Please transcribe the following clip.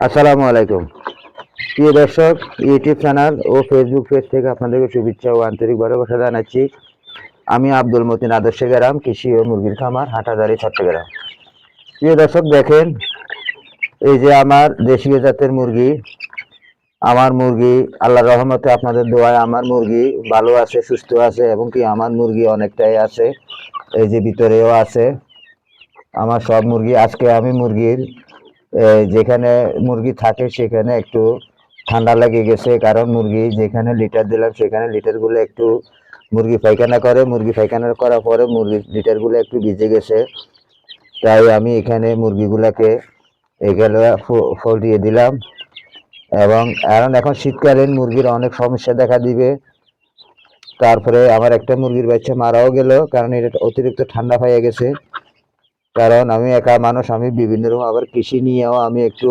আসসালামু আলাইকুম প্রিয় দর্শক, ইউটিউব চ্যানেল ও ফেসবুক পেজ থেকে আপনাদেরকে শুভেচ্ছা ও আন্তরিক ভালোবাসা জানাচ্ছি। আমি আব্দুল মতিন, আদর্শ গ্রাম কৃষি ও মুরগির খামার, হাটাদারি, চট্টগ্রাম। প্রিয় দর্শক দেখেন, এই যে আমার দেশীয় জাতের মুরগি। আমার মুরগি আল্লাহর রহমতে, আপনাদের দোয়ায় আমার মুরগি ভালো আছে, সুস্থ আছে, এবং কি আমার মুরগি অনেকটাই আছে, এই যে ভিতরেও আছে আমার সব মুরগি। আজকে আমি মুরগির যেখানে মুরগি থাকে সেখানে একটু ঠান্ডা লেগে গেছে, কারণ মুরগি যেখানে লিটার দিলাম সেখানে লিটারগুলো একটু মুরগি পায়খানা করে, মুরগি পায়খানা করার পরে মুরগির লিটারগুলো একটু ভিজে গেছে। তাই আমি এখানে মুরগিগুলাকে এগুলো ফলিয়ে দিলাম। এবং এখন শীতকালীন মুরগির অনেক সমস্যা দেখা দিবে। তারপরে আমার একটা মুরগির বাচ্চা মারাও গেল, কারণ এটা অতিরিক্ত ঠান্ডা হয়ে গেছে। কারণ আমি একা মানুষ, আমি বিভিন্ন রকম আবার কৃষি নিয়েও আমি একটু